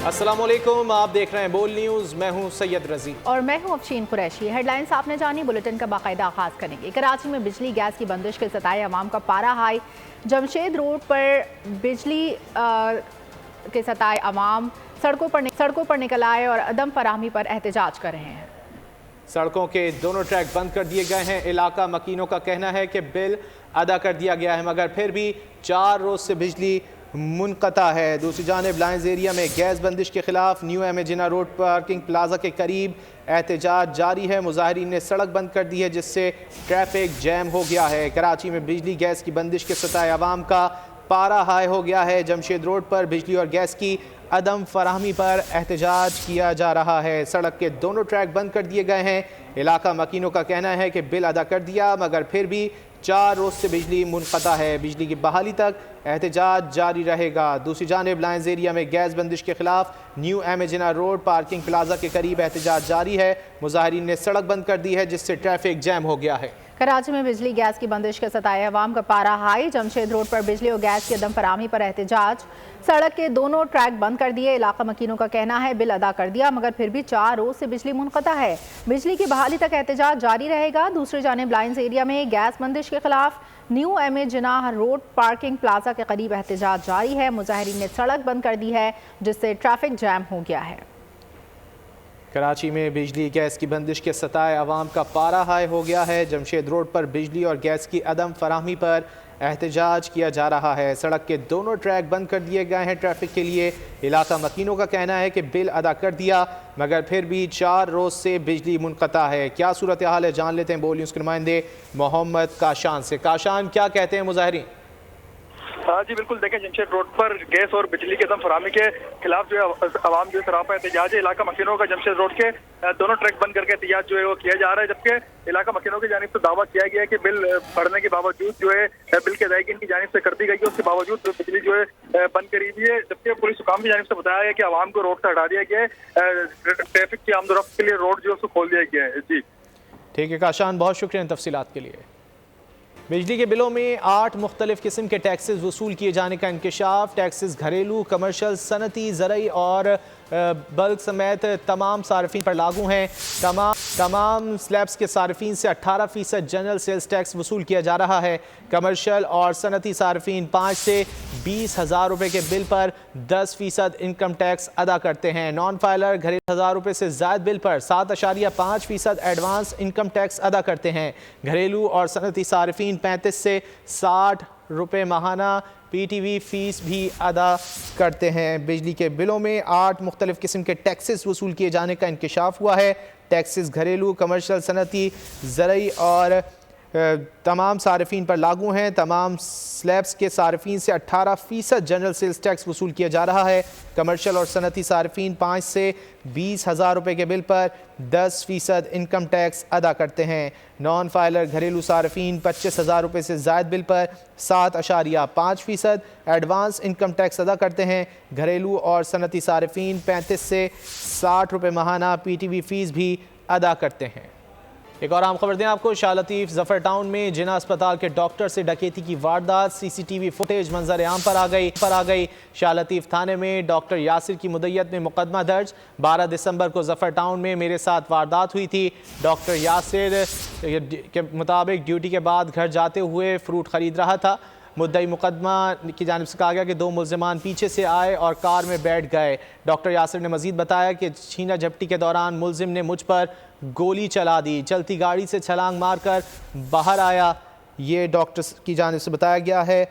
अस्सलाम वालेकुम, आप देख रहे हैं बोल न्यूज़। मैं हूं सैयद रजी और मैं हूं अफशीन कुरैशी। हेडलाइंस आपने जानी, बुलेटिन का बाकायदा आगाज करेंगे। कराची में बिजली गैस की बंदिश के सताए अवाम का पारा हाई। जमशेद रोड पर बिजली के सताए अवाम सड़कों पर निकल आए और अदम फराहमी पर एहतजाज कर रहे हैं। सड़कों के दोनों ट्रैक बंद कर दिए गए हैं। इलाका मकीनों का कहना है कि बिल अदा कर दिया गया है, मगर फिर भी 4 रोज से बिजली मुनक़ता है। दूसरी जानिब लाइन्स एरिया में गैस बंदिश के खिलाफ न्यू एमेजिना रोड पार्किंग प्लाजा के करीब एहतजाज जारी है। मुजाहिरीन ने सड़क बंद कर दी है, जिससे ट्रैफिक जैम हो गया है। कराची में बिजली गैस की बंदिश के सताए अवाम का पारा हाई हो गया है। जमशेद रोड पर बिजली और गैस की अदम फराहमी पर एहतजाज किया जा रहा है। सड़क के दोनों ट्रैक बंद कर दिए गए हैं। इलाका मकीनों का कहना है कि बिल अदा कर दिया, मगर फिर भी 4 रोज से बिजली मुनक़ता है। बिजली की बहाली तक एहतजाज जारी रहेगा। दूसरी जानिब लाइन्स एरिया में गैस बंदिश के खिलाफ न्यू एमेजिना रोड पार्किंग प्लाजा के करीब एहतजाज जारी है। मुजाहिरीन ने सड़क बंद कर दी है, जिससे ट्रैफिक जैम हो गया है। कराची में बिजली गैस की बंदिश के सताए अवाम का पारा हाई। जमशेद रोड पर बिजली और गैस की अदम फराहमी पर एहतजाज। सड़क के दोनों ट्रैक बंद कर दिए। इलाका मकीनों का कहना है बिल अदा कर दिया, मगर फिर भी 4 रोज से बिजली मुनक़ता है। बिजली की बहाली तक एहतजाज जारी रहेगा। दूसरी जानिब लाइन्स एरिया में गैस बंदिश के खिलाफ न्यू एमेजिना रोड पार्किंग प्लाजा के करीब एहतजाज जारी है। मुजाहिरीन ने सड़क बंद कर दी है, जिससे ट्रैफिक जैम हो गया है। कराची में बिजली गैस की बंदिश के सताए अवाम का पारा हाई हो गया है। जमशेद रोड पर बिजली और गैस की अदम फराहमी पर एहतजाज किया जा रहा है। सड़क के दोनों ट्रैक बंद कर दिए गए हैं ट्रैफिक के लिए। इलाका मकीनों का कहना है कि बिल अदा कर दिया, मगर फिर भी 4 रोज से बिजली मुनक़ता है। क्या सूरत हाल है, जान लेते हैं बोल न्यूज़ के नुमाइंदे मोहम्मद काशान से। काशान, क्या कहते हैं मुजाहिरीन? हाँ जी बिल्कुल, देखें जमशेद रोड पर गैस और बिजली के दम फराहमी के खिलाफ जो है आवाम जो सरापा एहतजाज है। इलाका मकीनों का जमशेद रोड के दोनों ट्रैक बंद करके एहतजाज जो है वो किया जा रहा है, जबकि इलाका मकीनों की जानिब से दावा किया गया है कि बिल पड़ने के बावजूद जो है बिल की अदायगी इनकी जानिब से कर दी गई है। उसके बावजूद बिजली जो है बंद करी हुई है, जबकि पुलिस हुकाम की जानिब से बताया गया कि आवाम को रोड से हटा दिया गया है। ट्रैफिक की आमदोरफ्त के लिए रोड जो है उसको खोल दिया गया है। जी ठीक है काशान, बहुत शुक्रिया इन तफसीलात के लिए। बिजली के बिलों में 8 मुख्तलिफ किस्म के टैक्सेस वसूल किए जाने का इंकशाफ। टैक्सेस घरेलू, कमर्शल, सनती, ज़रई और बल्क समेत तमाम सार्फिन पर लागू हैं। तमाम स्लैब्स के सार्फिन से 18% जनरल सेल्स टैक्स वसूल किया जा रहा है। कमर्शल और सनती सार्फिन 5 से 20,000 रुपये के बिल पर 10% इनकम टैक्स अदा करते हैं। नॉन फाइलर घरेलू 1,000 रुपये से ज़ायद बिल पर 7.5% एडवांस इनकम टैक्स अदा करते हैं। घरेलू और सनती सार्फिन 35 से 60 रुपये माहाना PTV फीस भी अदा करते हैं। बिजली के बिलों में 8 मुख्तलिफ किस्म के टैक्सेस वसूल किए जाने का इंकशाफ हुआ है। टैक्सेस घरेलू, कमर्शल, सनती, ज़रई और तमाम सार्फिन पर लागू हैं। तमाम स्लैब्स के सार्फिन से 18% जनरल सेल्स टैक्स वसूल किया जा रहा है। कमर्शल और सनती सार्फिन 5 से 20,000 रुपये के बिल पर 10% इनकम टैक्स अदा करते हैं। नॉन फाइलर घरेलू सार्फिन 25,000 रुपये से ज़ायद बिल पर 7.5% एडवांस इनकम टैक्स अदा करते हैं। घरेलू और सनती सार्फिन 35 से 60 रुपये माहाना PTV फीस भी अदा करते हैं। एक और आम खबर दें आपको, शाह लतीफ़ ज़फ़र टाउन में जिना अस्पताल के डॉक्टर से डकैती की वारदात। CCTV फुटेज मंजर आम पर आ गई। शाह लतीफ़ थाने में डॉक्टर यासिर की मुद्दत में मुकदमा दर्ज। 12 दिसंबर को ज़फ़र टाउन में मेरे साथ वारदात हुई थी। डॉक्टर यासिर के मुताबिक ड्यूटी के बाद घर जाते हुए फ्रूट ख़रीद रहा था। मुद्दई मुकदमा की जानिब से कहा गया कि 2 मुल्ज़िमान पीछे से आए और कार में बैठ गए। डॉक्टर यासिर ने मज़ीद बताया कि छीना झपटी के दौरान मुल्ज़िम ने मुझ पर गोली चला दी। चलती गाड़ी से छलांग मारकर बाहर आया, ये डॉक्टर की जानिब से बताया गया है।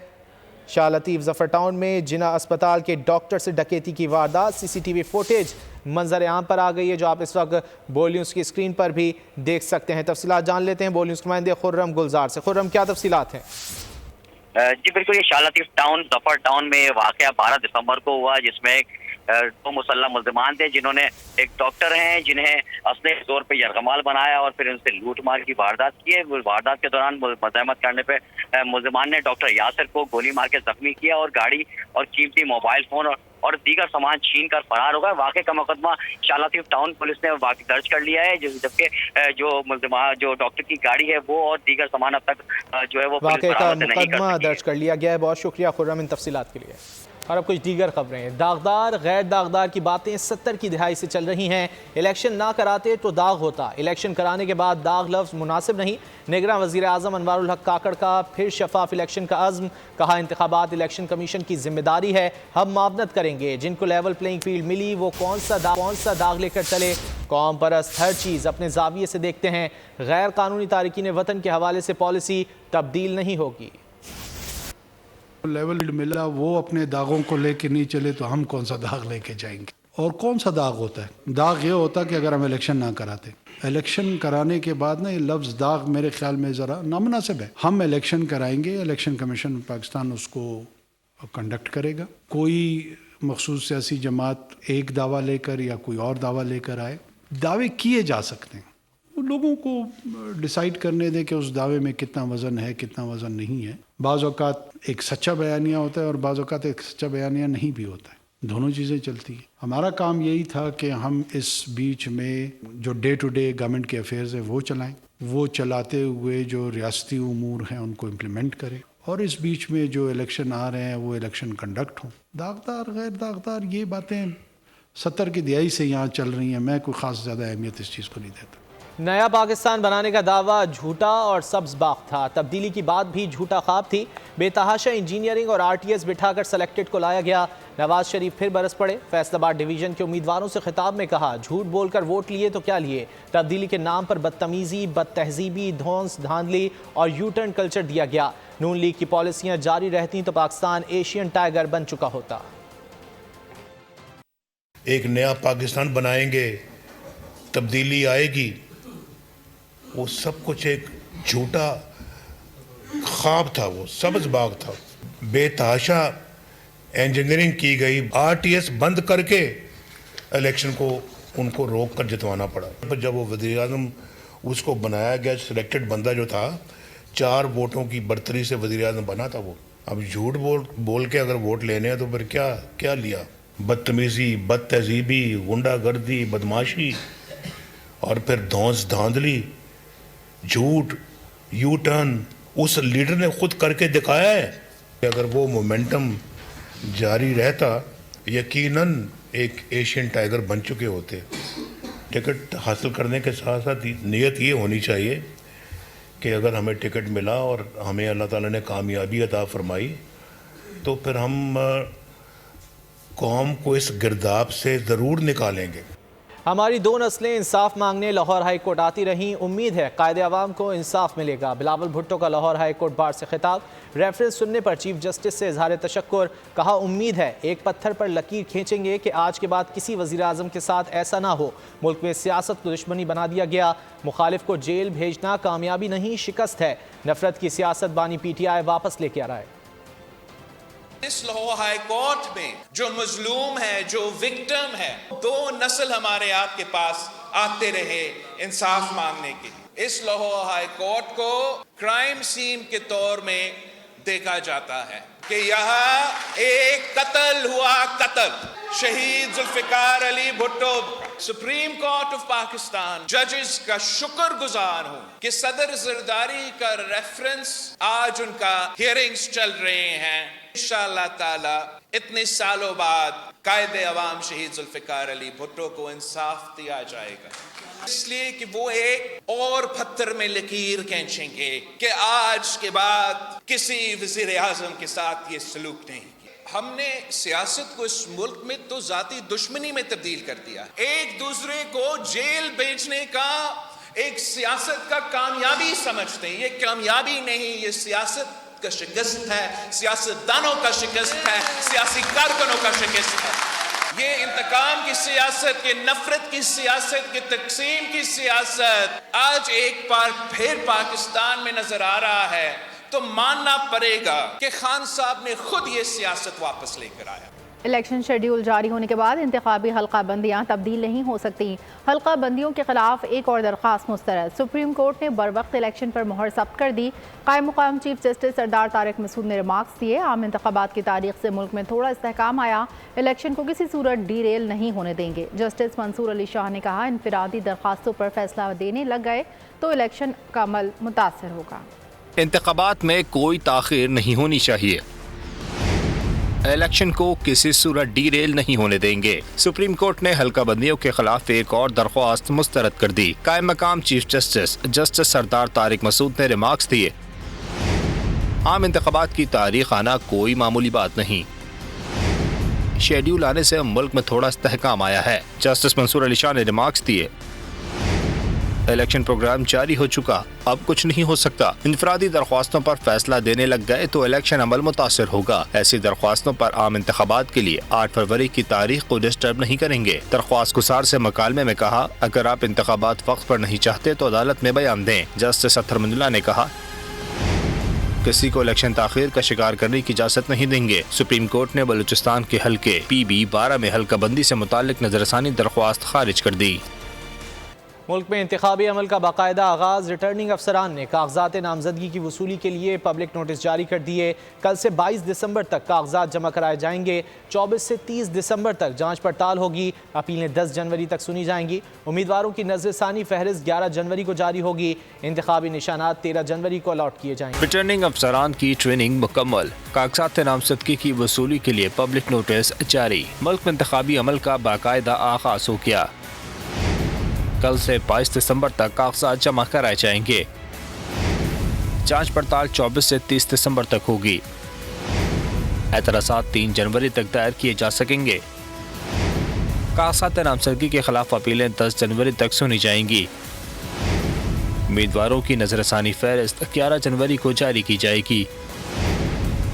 शाह लतीफ़ ज़फ़र टाउन में जिना अस्पताल के डॉक्टर से डकैती की वारदात। CCTV फुटेज मंजर आम पर आ गई है, जो आप इस वक्त बोल न्यूज़ की स्क्रीन पर भी देख सकते हैं। तफसीलात जान लेते हैं बोल न्यूज़ के नुमाइंदे खुर्रम गुलजार से। खुर्रम, क्या तफसीलात हैं? जी बिल्कुल, ये शाह लतीफ़ टाउन ज़फ़र टाउन में वाक़या 12 दिसंबर को हुआ, जिसमें 2 मुसल्लम मुल्ज़िमान थे, जिन्होंने एक डॉक्टर हैं जिन्हें असले के तौर पे यरगमाल बनाया और फिर उनसे लूट मार की वारदात की है। वारदात के दौरान मज़ाहमत करने पे मुल्ज़िमान ने डॉक्टर यासिर को गोली मार के जख्मी किया और गाड़ी और कीमती मोबाइल फ़ोन और दीगर सामान छीन कर फरार हो गए। वाक़े का मुकदमा शाह लतीफ़ टाउन पुलिस ने दर्ज कर लिया है, जबकि जो डॉक्टर की गाड़ी है वो और दीगर सामान अब तक जो है वो वाक़े का मुकदमा दर्ज कर लिया गया है। बहुत शुक्रिया खुर्रम इन तफसीलात के लिए। اور اب کچھ دیگر خبریں۔ داغدار غیر داغدار کی باتیں 70 کی دہائی سے چل رہی ہیں۔ الیکشن نہ کراتے تو داغ ہوتا، الیکشن کرانے کے بعد داغ لفظ مناسب نہیں۔ نگراں وزیر اعظم انوار الحق کاکڑ کا پھر شفاف الیکشن کا عزم، کہا انتخابات الیکشن کمیشن کی ذمہ داری ہے، ہم معاونت کریں گے، جن کو لیول پلینگ فیلڈ ملی وہ کون سا داغ لے کر چلے، قوم پرست ہر چیز اپنے زاویے سے دیکھتے ہیں، غیر قانونی تارکین وطن کے حوالے سے پالیسی تبدیل نہیں ہوگی۔ لیول ملا وہ اپنے داغوں کو لے کے نہیں چلے تو ہم کون سا داغ لے کے جائیں گے؟ اور کون سا داغ ہوتا ہے؟ داغ یہ ہوتا کہ اگر ہم الیکشن نہ کراتے، الیکشن کرانے کے بعد نا یہ لفظ داغ میرے خیال میں ذرا نامناسب ہے۔ ہم الیکشن کرائیں گے، الیکشن کمیشن پاکستان اس کو کنڈکٹ کرے گا، کوئی مخصوص سیاسی جماعت ایک دعویٰ لے کر یا کوئی اور دعویٰ لے کر آئے، دعوے کیے جا سکتے ہیں، وہ لوگوں کو ڈیسائیڈ کرنے دے کہ اس دعوے میں کتنا وزن ہے کتنا وزن نہیں ہے۔ بعض اوقات ایک سچا بیانیہ ہوتا ہے اور بعض اوقات ایک سچا بیانیہ نہیں بھی ہوتا ہے، دونوں چیزیں چلتی ہیں۔ ہمارا کام یہی تھا کہ ہم اس بیچ میں جو ڈے ٹو ڈے گورنمنٹ کے افیئرز ہیں وہ چلائیں، وہ چلاتے ہوئے جو ریاستی امور ہیں ان کو امپلیمنٹ کریں، اور اس بیچ میں جو الیکشن آ رہے ہیں وہ الیکشن کنڈکٹ ہوں۔ داغدار غیر داغدار یہ باتیں 70 کی دہائی سے یہاں چل رہی ہیں، میں کوئی خاص زیادہ اہمیت اس چیز کو نہیں دیتا۔ نیا پاکستان بنانے کا دعویٰ جھوٹا اور سبز باغ تھا، تبدیلی کی بات بھی جھوٹا خواب تھی، بے تحاشا انجینئرنگ اور RTS بٹھا کر سلیکٹڈ کو لایا گیا۔ نواز شریف پھر برس پڑے، فیصل آباد ڈویژن کے امیدواروں سے خطاب میں کہا جھوٹ بول کر ووٹ لیے تو کیا لیے، تبدیلی کے نام پر بدتمیزی، بد تہذیبی، دھونس دھاندلی اور یو ٹرن کلچر دیا گیا۔ نون لیگ کی پالیسیاں جاری رہتی تو پاکستان ایشین ٹائیگر بن چکا ہوتا۔ ایک نیا پاکستان بنائیں گے، تبدیلی آئے گی، وہ سب کچھ ایک جھوٹا خواب تھا، وہ سبز باغ تھا، بے تحاشا انجینئرنگ کی گئی، RTS بند کر کے الیکشن کو ان کو روک کر جتوانا پڑا۔ جب وہ وزیر اعظم اس کو بنایا گیا، سلیکٹڈ بندہ جو تھا 4 ووٹوں کی برتری سے وزیر اعظم بنا تھا وہ، اب جھوٹ بول کے اگر ووٹ لینے ہیں تو پھر کیا لیا؟ بدتمیزی، بد تہذیبی، غنڈہ گردی، بدماشی اور پھر دھونس دھاندلی، جھوٹ، یو ٹرن اس لیڈر نے خود کر کے دکھایا ہے کہ اگر وہ مومنٹم جاری رہتا یقیناً ایک ایشین ٹائیگر بن چکے ہوتے۔ ٹکٹ حاصل کرنے کے ساتھ ساتھ نیت یہ ہونی چاہیے کہ اگر ہمیں ٹکٹ ملا اور ہمیں اللہ تعالیٰ نے کامیابی عطا فرمائی تو پھر ہم قوم کو اس گرداب سے ضرور نکالیں گے۔ ہماری 2 نسلیں انصاف مانگنے لاہور ہائی کورٹ آتی رہیں، امید ہے قائد عوام کو انصاف ملے گا۔ بلاول بھٹو کا لاہور ہائی کورٹ بار سے خطاب، ریفرنس سننے پر چیف جسٹس سے اظہار تشکر، کہا امید ہے ایک پتھر پر لکیر کھینچیں گے کہ آج کے بعد کسی وزیر اعظم کے ساتھ ایسا نہ ہو۔ ملک میں سیاست کو دشمنی بنا دیا گیا، مخالف کو جیل بھیجنا کامیابی نہیں شکست ہے، نفرت کی سیاست بانی PTI واپس لے کے آ رہا ہے۔ اس لاہور ہائی کورٹ میں جو مظلوم ہے، جو وکٹم ہے، 2 نسل ہمارے آپ کے پاس آتے رہے انصاف مانگنے کے لیے۔ اس لاہور ہائی کورٹ کو کرائم سین کے طور میں دیکھا جاتا ہے کہ یہاں ایک قتل ہوا، قتل شہید Zulfiqar Ali Bhutto. Supreme court of Pakistan ججز کا شکر گزار ہوں کہ صدر زرداری کا ریفرنس آج ان کا ہیئرنگز چل رہے ہیں۔ انشاءاللہ تعالی اتنے سالوں بعد قائد عوام شہید ذوالفقار علی بھٹو کو انصاف دیا جائے گا، اس لیے کہ وہ ایک اور پتھر میں لکیر کھینچیں گے کہ آج کے بعد کسی وزیر اعظم کے ساتھ یہ سلوک نہیں کیا۔ ہم نے سیاست کو اس ملک میں تو ذاتی دشمنی میں تبدیل کر دیا، ایک دوسرے کو جیل بھیجنے کا ایک سیاست کا کامیابی سمجھتے ہیں۔ یہ کامیابی نہیں، یہ سیاست کا شکست ہے، سیاست دانوں کا شکست ہے، سیاسی کارکنوں کا شکست ہے۔ یہ انتقام کی سیاست، یہ نفرت کی سیاست، یہ تقسیم کی سیاست آج ایک بار پھر پاکستان میں نظر آ رہا ہے تو ماننا پڑے گا کہ خان صاحب نے خود یہ سیاست واپس لے کر آیا۔ الیکشن شیڈیول جاری ہونے کے بعد انتخابی حلقہ بندیاں تبدیل نہیں ہو سکتی، حلقہ بندیوں کے خلاف ایک اور درخواست مسترد، سپریم کورٹ نے بروقت الیکشن پر مہر ثبت کر دی۔ قائم مقام چیف جسٹس سردار طارق مسعود نے ریمارکس دیے، عام انتخابات کی تاریخ سے ملک میں تھوڑا استحکام آیا، الیکشن کو کسی صورت ڈی ریل نہیں ہونے دیں گے۔ جسٹس منصور علی شاہ نے کہا انفرادی درخواستوں پر فیصلہ دینے لگ گئے تو الیکشن کا عمل متاثر ہوگا۔ انتخابات میں کوئی تاخیر نہیں ہونی چاہیے۔ الیکشن کو کسی صورت ڈی ریل نہیں ہونے دیں گے۔ سپریم کورٹ نے حلقہ بندیوں کے خلاف ایک اور درخواست مسترد کر دی۔ قائم مقام چیف جسٹس سردار طارق مسعود نے ریمارکس دیے، عام انتخابات کی تاریخ آنا کوئی معمولی بات نہیں، شیڈیول آنے سے ملک میں تھوڑا استحکام آیا ہے۔ جسٹس منصور علی شاہ نے ریمارکس دیے، الیکشن پروگرام جاری ہو چکا، اب کچھ نہیں ہو سکتا۔ انفرادی درخواستوں پر فیصلہ دینے لگ گئے تو الیکشن عمل متاثر ہوگا۔ ایسی درخواستوں پر عام انتخابات کے لیے 8 فروری کی تاریخ کو ڈسٹرب نہیں کریں گے۔ درخواست گزار سے مکالمے میں کہا، اگر آپ انتخابات وقت پر نہیں چاہتے تو عدالت میں بیان دیں۔ جسٹس اطہر منجلہ نے کہا، کسی کو الیکشن تاخیر کا شکار کرنے کی اجازت نہیں دیں گے۔ سپریم کورٹ نے بلوچستان کے حلقے PB 12 میں حلقہ بندی سے متعلق نظر ثانی درخواست خارج کر دی۔ ملک میں انتخابی عمل کا باقاعدہ آغاز، ریٹرننگ افسران نے کاغذات نامزدگی کی وصولی کے لیے پبلک نوٹس جاری کر دیے۔ کل سے 22 دسمبر تک کاغذات جمع کرائے جائیں گے۔ 24 سے 30 دسمبر تک جانچ پڑتال ہوگی۔ اپیلیں 10 جنوری تک سنی جائیں گی۔ امیدواروں کی نظر ثانی فہرست 11 جنوری کو جاری ہوگی۔ انتخابی نشانات 13 جنوری کو الاٹ کیے جائیں گے۔ ریٹرننگ افسران کی ٹریننگ مکمل، کاغذات نامزدگی کی وصولی کے لیے پبلک نوٹس جاری۔ ملک میں انتخابی عمل کا باقاعدہ آغاز ہو گیا۔ کل سے 22 دسمبر تک کاغذات جمع کرائے جائیں گے۔ جانچ پڑتال 24 سے 30 دسمبر تک ہوگی۔ اعتراضات 3 جنوری تک دائر کیے جا سکیں گے۔ کاغذات نامزدگی کے خلاف اپیلیں 10 جنوری تک سنی جائیں گی۔ امیدواروں کی نظر ثانی فہرست 11 جنوری کو جاری کی جائے گی۔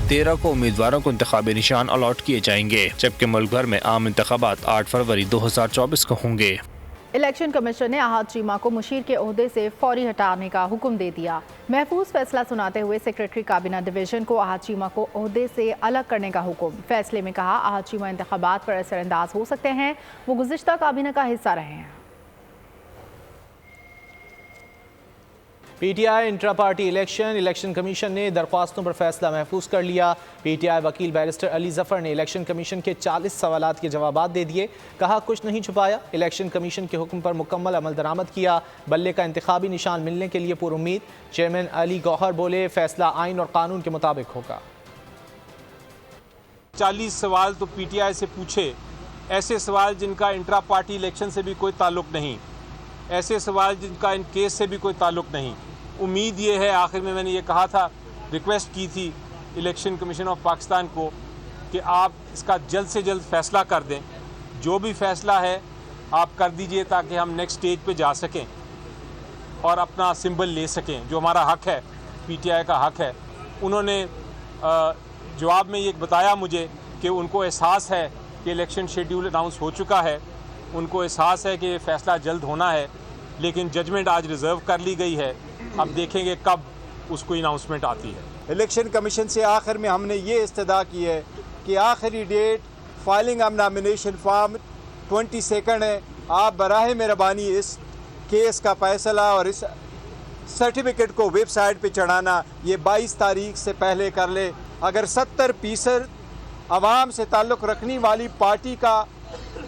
13 کو امیدواروں کو انتخابی نشان الاٹ کیے جائیں گے، جبکہ ملک بھر میں عام انتخابات 8 فروری 2024 کو ہوں گے۔ الیکشن کمیشن نے احد چیمہ کو مشیر کے عہدے سے فوری ہٹانے کا حکم دے دیا۔ محفوظ فیصلہ سناتے ہوئے سیکریٹری کابینہ ڈویژن کو احد چیمہ کو عہدے سے الگ کرنے کا حکم۔ فیصلے میں کہا، احد چیمہ انتخابات پر اثر انداز ہو سکتے ہیں، وہ گزشتہ کابینہ کا حصہ رہے ہیں۔ PTI intra party election commission نے درخواستوں پر فیصلہ محفوظ کر لیا۔ PTI وکیل بیرسٹر علی ظفر نے الیکشن کمیشن کے 40 سوالات کے جوابات دے دیے۔ کہا، کچھ نہیں چھپایا، الیکشن کمیشن کے حکم پر مکمل عمل درآمد کیا، بلے کا انتخابی نشان ملنے کے لیے پر امید۔ چیئرمین علی گوہر بولے، فیصلہ آئین اور قانون کے مطابق ہوگا۔ 40 سوال تو PTI سے پوچھے، ایسے سوال جن کا انٹرا پارٹی الیکشن سے بھی کوئی تعلق نہیں، ایسے سوال جن کا ان کیس سے بھی کوئی تعلق نہیں۔ امید یہ ہے، آخر میں نے یہ کہا تھا، ریکویسٹ کی تھی الیکشن کمیشن آف پاکستان کو کہ آپ اس کا جلد سے جلد فیصلہ کر دیں، جو بھی فیصلہ ہے آپ کر دیجئے تاکہ ہم نیکسٹ سٹیج پہ جا سکیں اور اپنا سمبل لے سکیں، جو ہمارا حق ہے، PTI کا حق ہے۔ انہوں نے جواب میں یہ بتایا مجھے کہ ان کو احساس ہے کہ الیکشن شیڈیول اناؤنس ہو چکا ہے، ان کو احساس ہے کہ یہ فیصلہ جلد ہونا ہے، لیکن ججمنٹ آج ریزرو کر لی گئی ہے۔ اب دیکھیں گے کب اس کو اناؤنسمنٹ آتی ہے۔ الیکشن کمیشن سے آخر میں ہم نے یہ استدعا کی ہے کہ آخری date filing of nomination form 22 ہے۔ آپ براہ مہربانی اس کیس کا فیصلہ اور اس سرٹیفکیٹ کو ویب سائٹ پہ چڑھانا یہ 22 تاریخ سے پہلے کر لے۔ اگر 70% عوام سے تعلق رکھنے والی پارٹی کا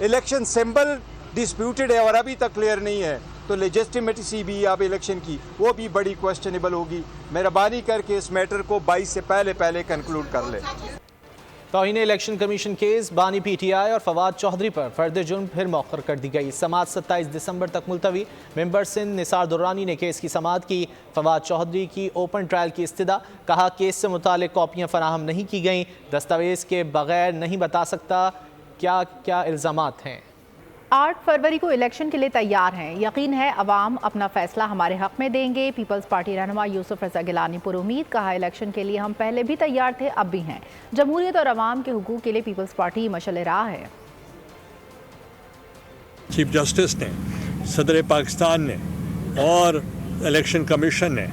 الیکشن سمبل ڈسپیوٹڈ ہے اور ابھی تک کلیئر نہیں ہے تو لیجسٹیمیٹی بھی آپ الیکشن کی وہ بھی بڑی کوسچنیبل ہوگی۔ مہربانی کر کے اس میٹر کو 22 سے پہلے کنکلوڈ کر لیں۔ توہین الیکشن کمیشن کیس، بانی PTI اور فواد چودھری پر فرد جرم پھر مؤخر کر دی گئی۔ سماعت 27 دسمبر تک ملتوی۔ ممبر سندھ نثار درانی نے کیس کی سماعت کی۔ فواد چودھری کی اوپن ٹرائل کی استدعا، کہا کیس سے متعلق کاپیاں فراہم نہیں کی گئیں، دستاویز کے بغیر نہیں بتا سکتا کیا کیا الزامات ہیں۔ 8 فروری کو الیکشن کے لیے تیار ہیں، یقین ہے عوام اپنا فیصلہ ہمارے حق میں دیں گے۔ پیپلز پارٹی رہنما یوسف رضا گیلانی پر امید، کہا الیکشن کے لیے ہم پہلے بھی تیار تھے، اب بھی ہیں۔ جمہوریت اور عوام کے حقوق کے لیے پیپلز پارٹی مشعل راہ ہے۔ چیف جسٹس نے، صدر پاکستان نے اور الیکشن کمیشن نے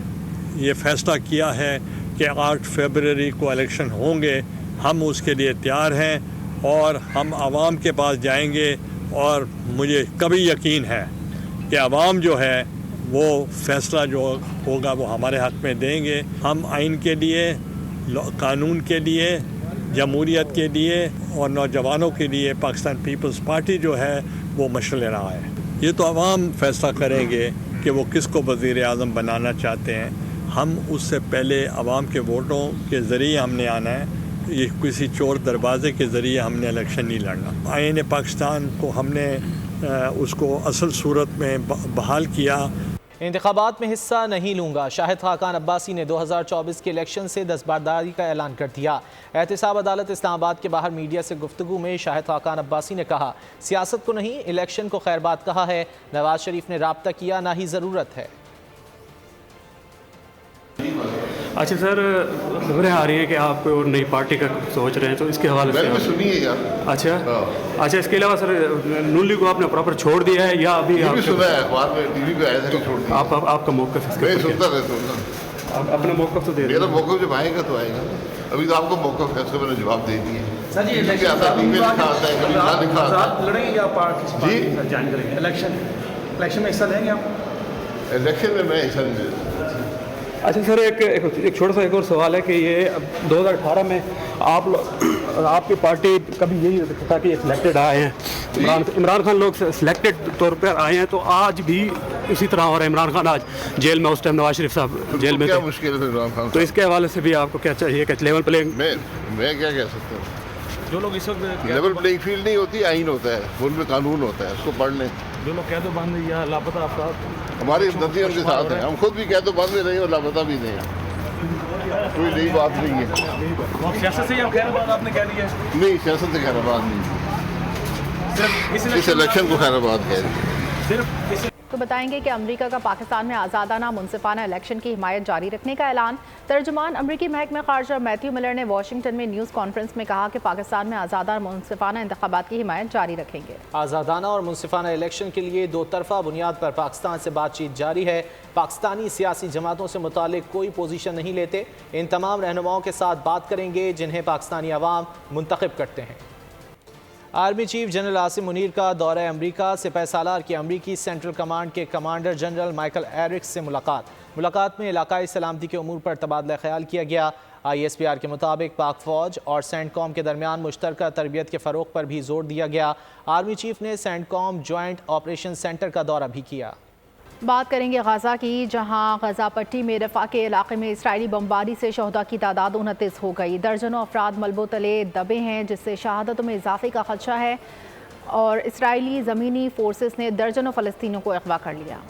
یہ فیصلہ کیا ہے کہ 8 فروری کو الیکشن ہوں گے، ہم اس کے لیے تیار ہیں اور ہم عوام کے پاس جائیں گے، اور مجھے کبھی یقین ہے کہ عوام جو ہے وہ فیصلہ جو ہوگا وہ ہمارے حق میں دیں گے۔ ہم آئین کے لیے، قانون کے لیے، جمہوریت کے لیے اور نوجوانوں کے لیے پاکستان پیپلز پارٹی جو ہے وہ مشعل راہ ہے۔ یہ تو عوام فیصلہ کریں گے کہ وہ کس کو وزیر اعظم بنانا چاہتے ہیں۔ ہم اس سے پہلے عوام کے ووٹوں کے ذریعے ہم نے آنا ہے۔ ये किसी चोर दरवाजे के ज़रिए हमने इलेक्शन नहीं लड़ना। आईन पाकिस्तान को हमने उसको असल सूरत में बहाल किया। इंतखाबात में हिस्सा नहीं लूंगा, शाहिद खाकान अब्बासी ने 2024 के इलेक्शन से दस्तबरदारी का ऐलान कर दिया। एहतसाब अदालत इस्लामाबाद के बाहर मीडिया से गुफ्तगू में शाहिद खाकान अब्बासी ने कहा, सियासत को नहीं इलेक्शन को खैरबाद कहा है, नवाज शरीफ ने राब्ता किया, ना ही ज़रूरत है। अच्छा सर, खबरें आ रही हैं कि आप कोई और नई पार्टी का सोच रहे हैं, तो इसके हवाले से सुनिए यार। अच्छा, इसके अलावा सर नून लीग को आपने प्रॉपर छोड़ दिया है या अभी भी सुना है अखबार में, टीवी पे आया था कि छोड़ दिया। आपका मौक़िफ़ मैं सुनता रहता हूँ। आप अपना मौक़िफ़ तो दे मेरा मौक़िफ़ जब आएगा तो आएगा, अभी तो आपको मौक़िफ़ है, मैंने जवाब दे दिए। सर जी लड़ेंगे या पार्टी ज्वाइन करेंगे? इलेक्शन में हिस्सा लेंगे आप? इलेक्शन में मैं हिस्सा नहीं लेता। अच्छा सर, एक छोटा सा एक और सवाल है कि ये 2018 में आपकी पार्टी कभी यही था कि सिलेक्टेड आए हैं, इमरान खान लोग सिलेक्टेड तौर पर आए हैं, तो आज भी इसी तरह हो रहा है। इमरान खान आज जेल में, उस टाइम नवाज शरीफ साहब जेल में क्या मुश्किल है इमरान खान? तो इसके हवाले से भी आपको क्या चाहिए कि लेवल प्लेइंग? मैं क्या कह सकता हूँ, जो लोग इस वक्त लेवल प्लेइंग फील्ड नहीं होती, आइन होता है, उनमें कानून होता है, उसको पढ़ लें। जो लोग कैद बंद या लापता अफराद हमारी हमदर्दी उनके साथ है, हम खुद भी कैद बंद में नहीं और लापता भी नहीं है, कोई नई बात नहीं है। सियासत से खैराबाद आपने कह दिया? नहीं, सियासत से खैराबाद नहीं, इस इलेक्शन को खैराबाद कह रही है। तो बताएंगे कि अमेरिका का पाकिस्तान में आज़ादाना मुनसिफाना इलेक्शन की हिमायत जारी रखने का ऐलान। तर्जुमान अमरीकी महकमे खारजा मैथ्यू मिलर ने वाशिंगटन में न्यूज़ कॉन्फ्रेंस में कहा कि पाकिस्तान में आज़ादाना मुनसिफाना इंतखाबात की हिमायत जारी रखेंगे। आज़ादाना और मुनसिफाना इलेक्शन के लिए दो तरफा बुनियाद पर पाकिस्तान से बातचीत जारी है। पाकिस्तानी सियासी जमातों से मुतालिक कोई पोजीशन नहीं लेते, इन तमाम रहनुमाओं के साथ बात करेंगे जिन्हें पाकिस्तानी अवाम मुंतखब करते हैं। Army chief general Asim Munir का दौरा अमरीका, सिपह सालार की अमरीकी सेंट्रल कमांड के कमांडर जनरल माइकल एरिक्स से मुलाकात में इलाकाई सलामती के उमूर पर तबादला ख्याल किया गया। ISPR के मुताबिक पाक फ़ौज और सेंटकॉम के दरमियान मुश्तरका तरबियत के फ़रोग पर भी जोर दिया गया। आर्मी चीफ ने सेंटकॉम जॉइंट ऑपरेशन सेंटर का दौरा भी किया। बात करेंगे गजा की, जहां गजा पट्टी में रफ़ा के इलाके में इसराइली बमबारी से शहदा की तादाद 29 हो गई। दर्जनों अफराद मलबों तले दबे हैं, जिससे शहादतों में इजाफे का खदशा है और इसराइली ज़मीनी फोर्सेस ने दर्जनों फ़लस्तीनियों को अगवा कर लिया।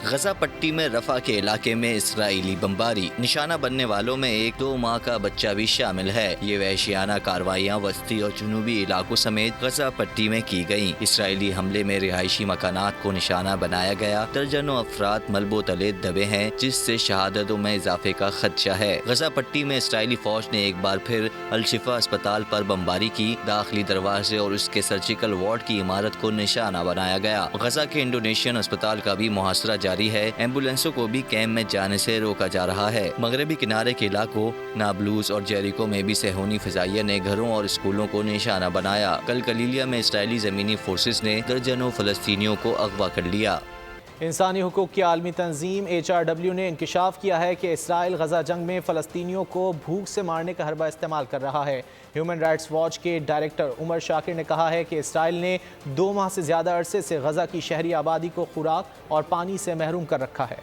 गजा पट्टी में रफा के इलाके में इसराइली बमबारी, निशाना बनने वालों में एक 2 माह का बच्चा भी शामिल है। ये वहशियाना कार्रवाइयाँ वस्ती और जुनूबी इलाकों समेत गजा पट्टी में की गयी। इसराइली हमले में रिहायशी मकानात को निशाना बनाया गया। दर्जनों अफराद मलबों तले दबे हैं, जिससे शहादतों में इजाफे का खदशा है। गजा पट्टी में इसराइली फौज ने एक बार फिर अल-शिफा अस्पताल पर बमबारी की। दाखिली दरवाजे और उसके सर्जिकल वार्ड की इमारत को निशाना बनाया गया। गजा के इंडोनेशियन अस्पताल का भी मुहासरा जारी है। एम्बुलेंसों को भी कैंप में जाने से रोका जा रहा है। मगरबी किनारे के इलाकों नाबलूज और जेरिको में भी सेहूनी फिजाइया ने घरों और स्कूलों को निशाना बनाया। कल कलीलिया में इसराइली ज़मीनी फोर्सेस ने दर्जनों फ़लस्तीनियों को अगवा कर लिया। इंसानी हुकूक की आलमी तंजीम HRW ने इंकशाफ किया है कि इसराइल गजा जंग में फ़लस्तीनियों को भूख से मारने का हरबा इस्तेमाल कर रहा है। ह्यूमन राइट्स वॉच के डायरेक्टर उमर शाकिर ने कहा है कि इसराइल ने 2 माह से ज़्यादा अरसे से गजा की शहरी आबादी को खुराक और पानी से महरूम कर रखा है।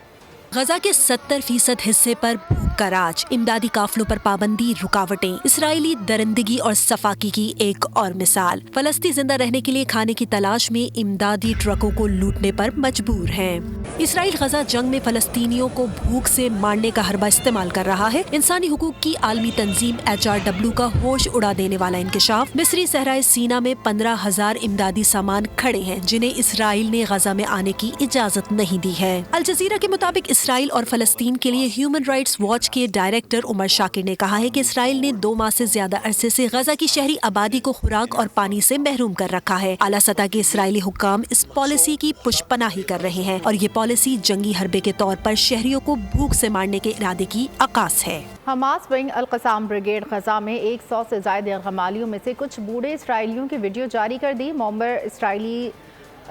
गजा के 70% हिस्से पर भूख का राज, इमदादी काफिलों पर पाबंदी, रुकावटें, इसराइली दरिंदगी और सफाकी की एक और मिसाल। फलस्तीन जिंदा रहने के लिए खाने की तलाश में इमदादी ट्रकों को लूटने पर मजबूर हैं। इसराइल गजा जंग में फलस्तीनियों को भूख से मारने का हरबा इस्तेमाल कर रहा है। इंसानी हुकूक की आलमी तंजीम HRW का होश उड़ा देने वाला इंकशाफ। मिस्री सहराए सीना में 15,000 इमदादी सामान खड़े हैं, जिन्हें इसराइल ने गजा में आने की इजाजत नहीं दी है। अल जजीरा के मुताबिक इसराइल और फलस्तीन के लिए ह्यूमन राइट्स वॉच के डायरेक्टर उमर शाकिर ने कहा है कि इसराइल ने 2 माह से ज्यादा अरसे से गजा की शहरी आबादी को खुराक और पानी से महरूम कर रखा है। आला सतह के इसराइली हुक्काम इस पॉलिसी की पुष्पनाही कर रहे हैं और ये पॉलिसी जंगी हरबे के तौर पर शहरियों को भूख से मारने के इरादे की अक्कास है। हमास विंग अल-क़साम ब्रिगेड गजा में 100 से ज़ायद यरगमालियों में से कुछ बूढ़े इसराइलियों की वीडियो जारी कर दी। मोमबर इसराइली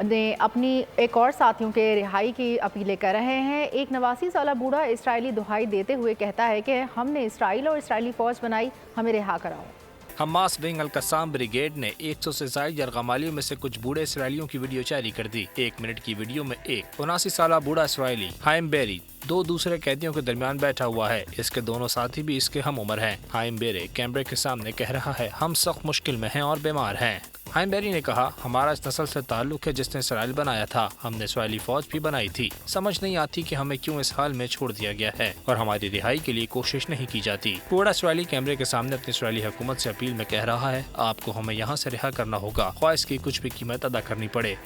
ने अपनी एक और साथियों के रिहाई की अपीलें कर रहे हैं। एक 89 साला बूढ़ा इसराइली दुहाई देते हुए कहता है कि हमने इसराइल और इसराइली फ़ौज बनाई, हमें रिहा कराओ। हमास विंग अल-कस्साम ब्रिगेड ने 100 से ज्यादा यरगमालियों में से कुछ बूढ़े इसराइलियों की वीडियो जारी कर दी। 1 मिनट की वीडियो में एक 79 साल बूढ़ा इसराइली हाइम बेरी 2 दूसरे कैदियों के दरमियान बैठा हुआ है। इसके दोनों साथी भी इसके हम उम्र हैं। हाइम बेरी कैमरे के सामने कह रहा है, हम सख्त मुश्किल में हैं और बीमार हैं। हाइम बेरी ने कहा, हमारा इस नस्ल से ताल्लुक है जिसने इसराइल बनाया था। हमने इसराइली फौज भी बनाई थी। समझ नहीं आती कि हमें क्यों इस हाल में छोड़ दिया गया है और हमारी रिहाई के लिए कोशिश नहीं की जाती। बूढ़ा इसराइली कैमरे के सामने अपनी इसराइली हुकूमत से अपील में कह रहा है, आपको हमें यहाँ से रिहा करना होगा, ख्वाह इसकी कुछ भी कीमत अदा करनी पड़े।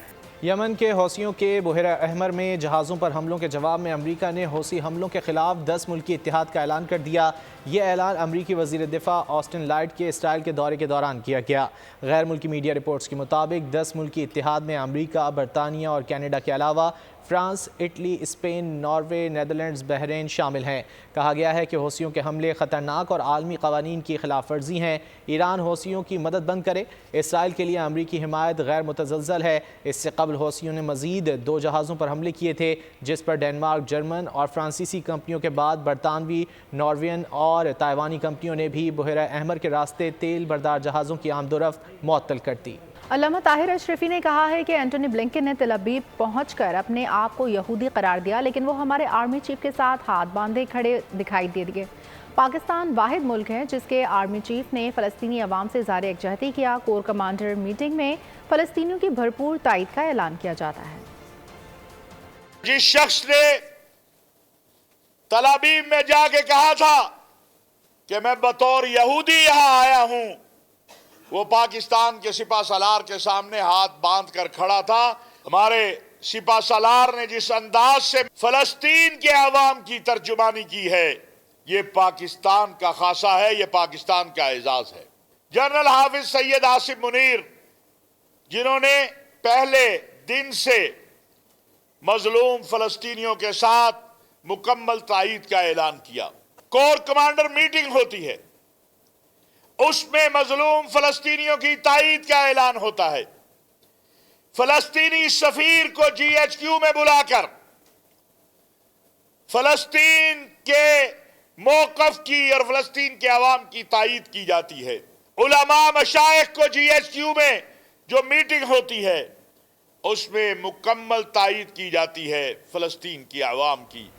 यमन के हौसियों के बहरा अहमर में जहाज़ों पर हमलों के जवाब में अमरीका ने हौसी हमलों के खिलाफ 10 मुल्की इत्तेहाद का ऐलान कर दिया। ये ऐलान अमरीकी वज़ीर दिफा ऑस्टिन लाइट के इसराइल के दौरे के दौरान किया गया। गैर मुल्की मीडिया रिपोर्ट्स के मुताबिक 10 मुल्की इत्तेहाद में अमरीका, बरतानिया और कनाडा के अलावा France, Italy, Spain, Norway, Netherlands, Bahrain शामिल हैं। कहा गया है कि हौसियों के हमले ख़तरनाक और आलमी क़वानीन की खिलाफ वर्जी हैं। ईरान हौसियों की मदद बंद करे। इसराइल के लिए अमरीकी हिमायत गैर मुतज़लज़ल है। इससे कबल हौसियों ने मज़ीद 2 जहाज़ों पर हमले किए थे, जिस पर डेनमार्क, जर्मन और फ्रांसीसी कंपनियों के बाद बरतानवी, नॉर्वेयन और ताइवानी कंपनियों ने भी बहरा अहमर के रास्ते तेल बरदार जहाज़ों की आमदोरफ्त मुअत्तल कर दी। अल्लामा ताहिर अशरफी ने कहा है कि एंटोनी ब्लिंकन ने तेल अवीव पहुंचकर अपने आप को यहूदी करार दिया, लेकिन वो हमारे आर्मी चीफ के साथ हाथ बांधे खड़े दिखाई दे दिए। पाकिस्तान वाहिद मुल्क है जिसके आर्मी चीफ ने फ़लस्तीनी अवाम से इज़हार यकजहती किया। कोर कमांडर मीटिंग में फ़लस्तीनियों की भरपूर तायद का ऐलान किया जाता है। जिस शख्स ने तेल अवीव में जाके कहा था कि मैं बतौर यहूदी यहाँ आया हूँ, वो पाकिस्तान के सिपा सलार के सामने हाथ बांध कर खड़ा था। हमारे सिपा सलार ने जिस अंदाज से फलस्तीन के अवाम की तर्जुमानी की है, ये पाकिस्तान का खासा है, ये पाकिस्तान का एजाज है। जनरल हाफिज सैयद आसिफ मुनीर, जिन्होंने पहले दिन से मजलूम फलस्तीनियों के साथ मुकम्मल तायद का ऐलान किया। कोर कमांडर मीटिंग होती है, उसमें मजलूम फलस्तीनियों की तायद का ऐलान होता है। फलस्तीनी सफीर को GHQ में बुलाकर फलस्तीन के मौकफ की और फलस्तीन के अवाम की तायद की जाती है। उलमा मशाइख को GHQ में जो मीटिंग होती है, उसमें मुकम्मल तायद की जाती है फलस्तीन की अवाम की।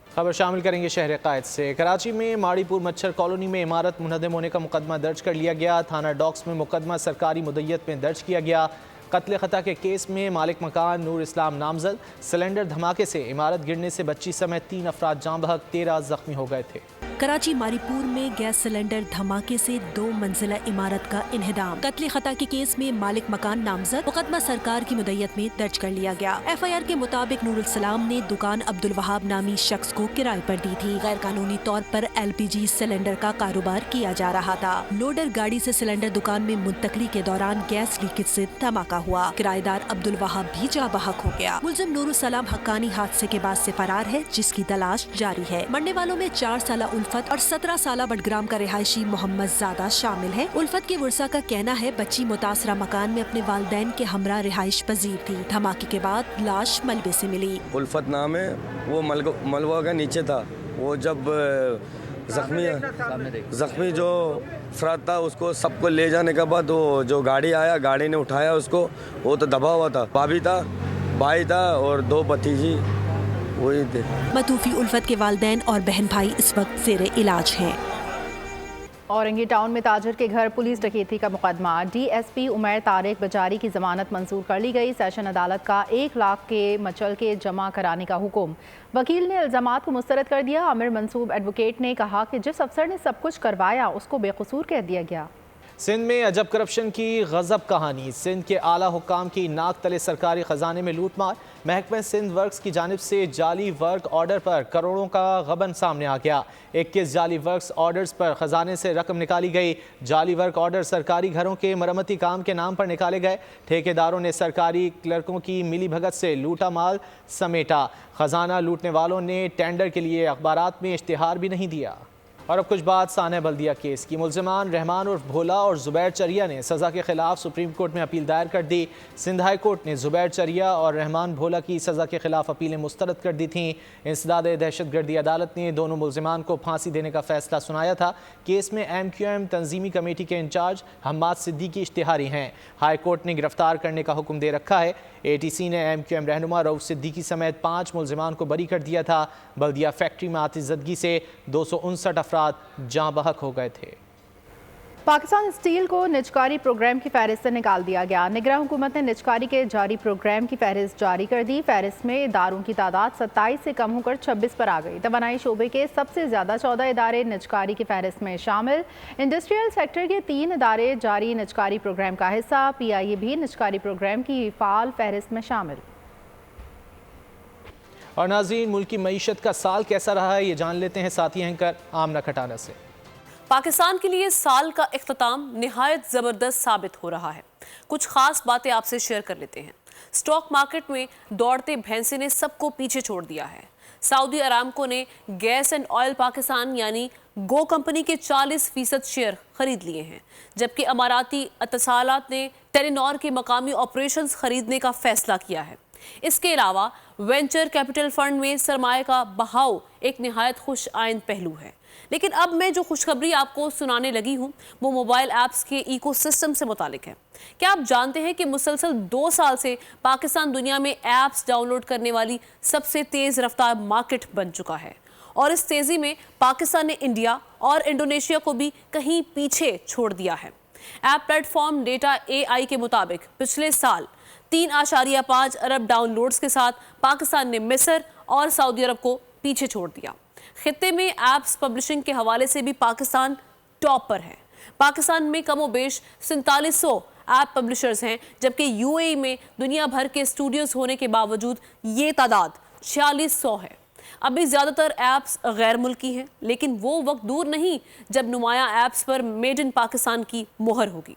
खबर शामिल करेंगे शहर कायद से। कराची में माड़ीपुर मच्छर कॉलोनी में इमारत मुनहदम होने का मुकदमा दर्ज कर लिया गया। थाना डॉक्स में मुकदमा सरकारी मुद्दत में दर्ज किया गया। कत्ल खता के केस में मालिक मकान नूर इस्लाम नामजद। सिलेंडर धमाके से इमारत गिरने से बच्ची समेत 3 अफराद जाँ बहक, 13 जख्मी हो गए थे। कराची मारीपुर में गैस सिलेंडर धमाके से 2 मंजिला इमारत का इन्हिदाम। कत्ल खता के केस में मालिक मकान नामजद। मुकदमा सरकार की मुद्दत में दर्ज कर लिया गया। FIR के मुताबिक नूरुल सलाम ने दुकान अब्दुल वहाब नामी शख्स को किराए पर दी थी। गैर कानूनी तौर पर LPG सिलेंडर का कारोबार किया जा रहा था। लोडर गाड़ी से सिलेंडर दुकान में मुंतकली के दौरान गैस लीकेज से धमाका हुआ। किराएदार अब्दुल वहाब भी जाँ बहक हो गया। मुलजिम नूरुल सलाम हक्कानी हादसे के बाद से फरार है, जिसकी तलाश जारी है। मरने वालों में 4 साल उल्फत और 17 साल बडग्राम का रिहायशी मोहम्मद ज़ादा शामिल है। उल्फत के वर्सा का कहना है, बच्ची मुतासरा मकान में अपने वालिदैन के हमरा रिहाइश पजीर थी। धमाके के बाद लाश मलबे से मिली। उल्फत नाम है, वो मलबा का नीचे था। वो जब जख्मी जो अफराद था, उसको सबको ले जाने के बाद वो जो गाड़ी आया, गाड़ी ने उठाया उसको। वो तो दबा हुआ था। भाभी था, भाई था और 2 भतीजी वही थे। मतूफी उल्फत के वालिदैन और बहन भाई इस वक्त ज़ेरे इलाज हैं। औरंगी टाउन में ताजर के घर पुलिस डकैती का मुकदमा। DSP उमैर तारिक बजारी की जमानत मंजूर कर ली गई। सेशन अदालत का 1 लाख के मचल के जमा कराने का हुक्म। वकील ने इल्जामात को मुस्तरद कर दिया। आमिर मंसूब एडवोकेट ने कहा कि जिस अफसर ने सब कुछ करवाया उसको बेकसूर कह दिया गया। सिंध में अजब करप्शन की गजब कहानी। सिंध के आला हुक्काम की नाक तले सरकारी खजाने में लूटमार। महकमा सिंध वर्क्स की जानिब से जाली वर्क ऑर्डर पर करोड़ों का गबन सामने आ गया। 21 जाली वर्क्स ऑर्डर्स पर खजाने से रकम निकाली गई। जाली वर्क ऑर्डर सरकारी घरों के मरम्मती काम के नाम पर निकाले गए। ठेकेदारों ने सरकारी क्लर्कों की मिली भगत से लूटा माल समेटा। खजाना लूटने वालों ने टेंडर के लिए अखबारात में इश्तिहार भी नहीं दिया। اور اب کچھ بات سانحہ بلدیہ کیس کی۔ ملزمان رحمان عرف بھولا اور زبیر چریا نے سزا کے خلاف سپریم کورٹ میں اپیل دائر کر دی۔ سندھ ہائی کورٹ نے زبیر چریا اور رحمان بھولا کی سزا کے خلاف اپیلیں مسترد کر دی تھیں۔ انسداد دہشت گردی عدالت نے دونوں ملزمان کو پھانسی دینے کا فیصلہ سنایا تھا۔ کیس میں MQM تنظیمی کمیٹی کے انچارج حماد صدیقی اشتہاری ہیں۔ ہائی کورٹ نے گرفتار کرنے کا حکم دے رکھا ہے۔ ATC نے MQM رہنما رؤف صدیقی سمیت 5 ملزمان کو بری کر دیا تھا۔ بلدیہ فیکٹری میں آتش زدگی سے 259 افراد جاں بحق ہو گئے تھے۔ پاکستان اسٹیل کو نجکاری پروگرام کی فہرست سے نکال دیا گیا۔ نگراں حکومت نے نجکاری کے جاری پروگرام کی فہرست جاری کر دی۔ فہرست میں اداروں کی تعداد 27 سے کم ہو کر 26 پر آ گئی۔ توانائی شعبے کے سب سے زیادہ 14 ادارے نجکاری کی فہرست میں شامل۔ انڈسٹریل سیکٹر کے 3 ادارے جاری نجکاری پروگرام کا حصہ۔ PIA بھی نجکاری پروگرام کی فعال فہرست میں شامل۔ اور ناظرین، ملک کی معیشت کا سال کیسا رہا ہے یہ جان لیتے ہیں ساتھی اینکر آمنہ کھٹانہ سے۔ پاکستان کے لیے سال کا اختتام نہایت زبردست ثابت ہو رہا ہے۔ کچھ خاص باتیں آپ سے شیئر کر لیتے ہیں۔ سٹاک مارکیٹ میں دوڑتے بھینسے نے سب کو پیچھے چھوڑ دیا ہے۔ سعودی ارامکو نے گیس اینڈ آئل پاکستان یعنی گو کمپنی کے 40% شیئر خرید لیے ہیں، جبکہ اماراتی اتصالات نے ٹیلی نار کے مقامی آپریشنز خریدنے کا فیصلہ کیا ہے۔ اس کے علاوہ وینچر کیپٹل فنڈ میں سرمایہ کا بہاؤ ایک نہایت خوش آئند پہلو ہے۔ لیکن اب میں جو خوشخبری آپ کو سنانے لگی ہوں وہ موبائل ایپس کے ایکو سسٹم سے متعلق ہے۔ کیا آپ جانتے ہیں کہ مسلسل 2 سال سے پاکستان دنیا میں ایپس ڈاؤن لوڈ کرنے والی سب سے تیز رفتار مارکیٹ بن چکا ہے، اور اس تیزی میں پاکستان نے انڈیا اور انڈونیشیا کو بھی کہیں پیچھے چھوڑ دیا ہے۔ App plate form data AI کے مطابق پچھلے سال 3.5 ارب ڈاؤن لوڈز کے ساتھ پاکستان نے مصر اور سعودی عرب کو پیچھے چھوڑ دیا۔ خطے میں ایپس پبلشنگ کے حوالے سے بھی پاکستان ٹاپ پر ہے۔ پاکستان میں کم و بیش 4700 ایپ پبلشرز ہیں، جبکہ UAE میں دنیا بھر کے اسٹوڈیوز ہونے کے باوجود یہ تعداد 4600 ہے۔ ابھی زیادہ تر ایپس غیر ملکی ہیں، لیکن وہ وقت دور نہیں جب نمایاں apps per made in Pakistan کی مہر ہوگی۔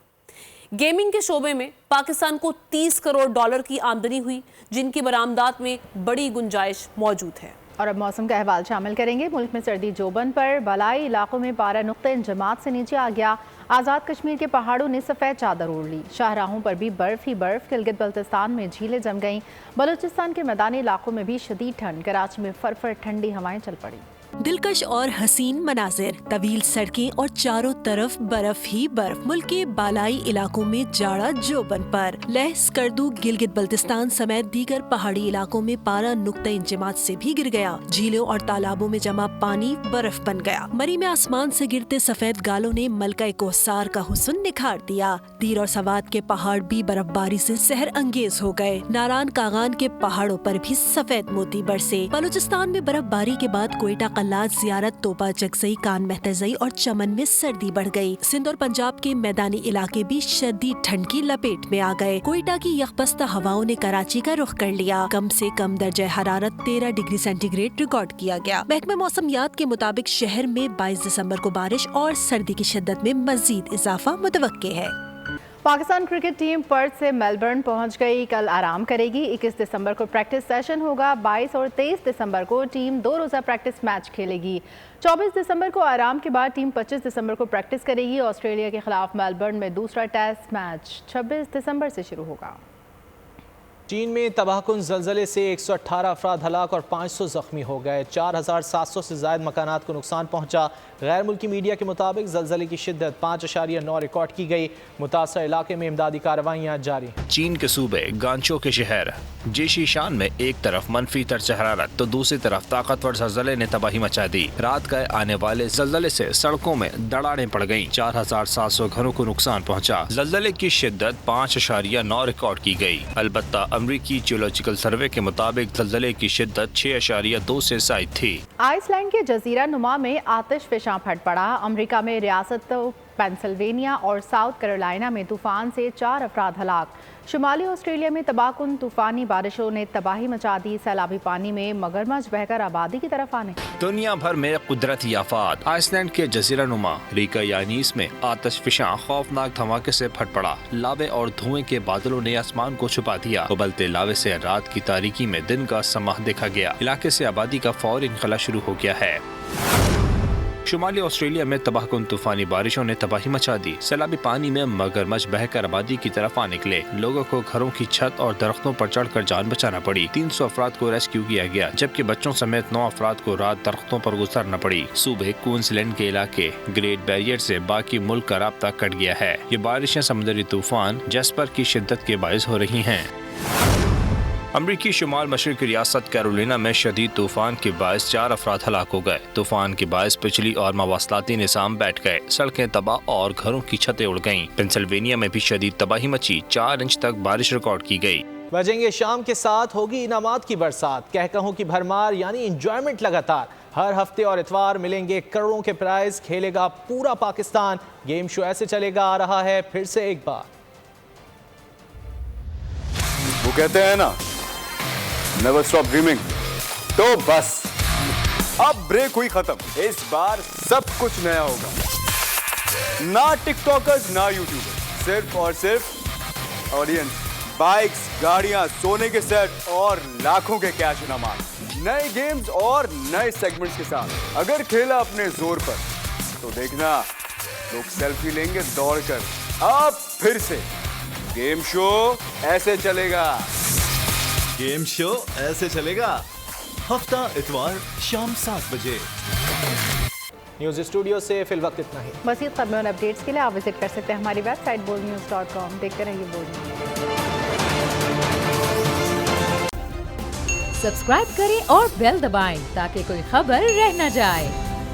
گیمنگ کے شعبے میں پاکستان کو $30 کروڑ کی آمدنی ہوئی، جن کی برآمدات میں بڑی گنجائش موجود ہے۔ اور اب موسم کا احوال شامل کریں گے۔ ملک میں سردی جوبن پر، بالائی علاقوں میں پارہ نقطہ انجماد سے نیچے آ گیا۔ آزاد کشمیر کے پہاڑوں نے سفید چادر اوڑھ لی۔ شاہراہوں پر بھی برف ہی برف۔ گلگت بلتستان میں جھیلیں جم گئیں۔ بلوچستان کے میدانی علاقوں میں بھی شدید ٹھنڈ۔ کراچی میں فرفر ٹھنڈی ہوائیں چل پڑی۔ دلکش اور حسین مناظر، طویل سڑکیں اور چاروں طرف برف ہی برف۔ ملک کے بالائی علاقوں میں جاڑا جوبن پر، لہ سکردو گلگت بلتستان سمیت دیگر پہاڑی علاقوں میں پارہ نقطہ انجماد سے بھی گر گیا۔ جھیلوں اور تالابوں میں جمع پانی برف بن گیا۔ مری میں آسمان سے گرتے سفید گالوں نے ملکہ کوثر کا حسن نکھار دیا۔ دیر اور سوات کے پہاڑ بھی برف باری سے سحر انگیز ہو گئے۔ ناران کاغان کے پہاڑوں پر بھی سفید موتی برسے۔ بلوچستان میں برف باری کے بعد کوئٹہ زیارت، توپا چکسئی، کان مہتزئی اور چمن میں سردی بڑھ گئی۔ سندھ اور پنجاب کے میدانی علاقے بھی شدید ٹھنڈ کی لپیٹ میں آ گئے۔ کوئٹہ کی یکبستہ ہواؤں نے کراچی کا رخ کر لیا۔ کم سے کم درجہ حرارت 13 ڈگری سینٹی گریڈ ریکارڈ کیا گیا۔ محکمہ موسمیات کے مطابق شہر میں 22 دسمبر کو بارش اور سردی کی شدت میں مزید اضافہ متوقع ہے۔ پاکستان کرکٹ ٹیم پرتھ سے میلبرن پہنچ گئی، کل آرام کرے گی۔ 21 دسمبر کو پریکٹس سیشن ہوگا۔ 22 اور 23 دسمبر کو ٹیم 2 روزہ پریکٹس میچ کھیلے گی۔ 24 دسمبر کو آرام کے بعد ٹیم 25 دسمبر کو پریکٹس کرے گی۔ آسٹریلیا کے خلاف میلبرن میں دوسرا ٹیسٹ میچ 26 دسمبر سے شروع ہوگا۔ چین میں تباہ کن زلزلے سے 118 افراد ہلاک اور 500 زخمی ہو گئے۔ 4700 سے زائد مکانات کو نقصان پہنچا۔ غیر ملکی میڈیا کے مطابق زلزلے کی شدت 5.9 ریکارڈ کی گئی۔ متاثرہ علاقے میں امدادی کارروائیاں جاری ہیں۔ چین کے صوبے گانچو کے شہر جیشی شان میں ایک طرف منفی درجہ حرارت تو دوسری طرف طاقتور زلزلے نے تباہی مچا دی۔ رات گئے آنے والے زلزلے سے سڑکوں میں دڑاڑیں پڑ گئیں۔ 4700 گھروں کو نقصان پہنچا۔ زلزلے کی شدت 5.9 ریکارڈ کی گئی۔ البتہ امریکی جیولوجیکل سروے کے مطابق زلزلے کی شدت 6.2 سے زائد تھی۔ آئس لینڈ کے جزیرہ نما میں آتش فشاں پھٹ پڑا۔ امریکہ میں ریاست پینسلوینیا اور ساؤتھ کیرولینا میں طوفان سے 4 افراد ہلاک۔ شمالی آسٹریلیا میں تباہ کن طوفانی بارشوں نے تباہی مچا دی۔ سیلابی پانی میں مگرمچھ بہہ کر آبادی کی طرف آنے۔ دنیا بھر میں قدرتی آفات۔ آئس لینڈ کے جزیرہ نما ریکا یانیس میں آتش فشاں خوفناک دھماکے سے پھٹ پڑا۔ لاوے اور دھوئیں کے بادلوں نے آسمان کو چھپا دیا۔ ابلتے لاوے سے رات کی تاریکی میں دن کا سماں دیکھا گیا۔ علاقے سے آبادی کا فوری انخلا شروع ہو گیا ہے۔ शुमाली ऑस्ट्रेलिया में तबाहकुन तूफानी बारिशों ने तबाही मचा दी। सैलाबी पानी में मगरमच्छ बहकर आबादी की तरफ आ निकले। लोगों को घरों की छत और दरख्तों पर चढ़कर जान बचाना पड़ी। 300 अफराद को रेस्क्यू किया गया, जबकि बच्चों समेत 9 अफराद को रात दरख्तों पर गुजरना पड़ी। सूबे क्वींसलैंड के इलाके ग्रेट बैरियर से बाकी मुल्क का राब्ता कट गया है। ये बारिशें समुद्री तूफान जैस्पर की शिद्दत के बायस हो रही हैं। अमरीकी शुमाल मशरक़ी रियासत कैरोलिना में शदीद तूफान के बायस 4 अफराद हलाक हो गए। तूफान के बायस बिजली और मवासलाती निज़ाम बैठ गए, सड़कें तबाह और घरों की छतें उड़ गईं। पेंसिल्वेनिया में भी शदीद तबाही मची, 4 इंच तक बारिश रिकॉर्ड की गई। बजेंगे शाम के साथ होगी इनामात की बरसात, कहकहों की भरमार यानी इंजॉयमेंट लगातार। हर हफ्ते और इतवार मिलेंगे करोड़ों के प्राइज, खेलेगा पूरा पाकिस्तान। गेम शो ऐसे चलेगा, आ रहा है फिर से एक बार। वो कहते हैं ना, नेवर स्टॉप ड्रीमिंग। तो बस अब ब्रेक हुई खत्म। इस बार सब कुछ नया होगा। ना टिकटॉकर्स ना यूट्यूबर्स, सिर्फ और सिर्फ ऑडियंस, बाइक्स, गाड़ियां, सोने के सेट और लाखों के कैश इनामात, नए गेम्स और नए सेगमेंट्स के साथ। अगर खेला अपने जोर पर तो देखना लोग सेल्फी लेंगे दौड़कर। अब फिर से गेम शो ऐसे चलेगा। गेम शो ऐसे चलेगा, हफ्ता इतवार शाम 7 बजे। न्यूज़ स्टूडियो से फिल वक्त इतना ही। मज़ीद खबरों और अपडेट्स के लिए आप विजिट कर सकते हैं हमारी वेबसाइट boldnews.com। देखते रहिए बोल्ड न्यूज़। सब्सक्राइब करें और बेल दबाएं ताकि कोई खबर रह न जाए।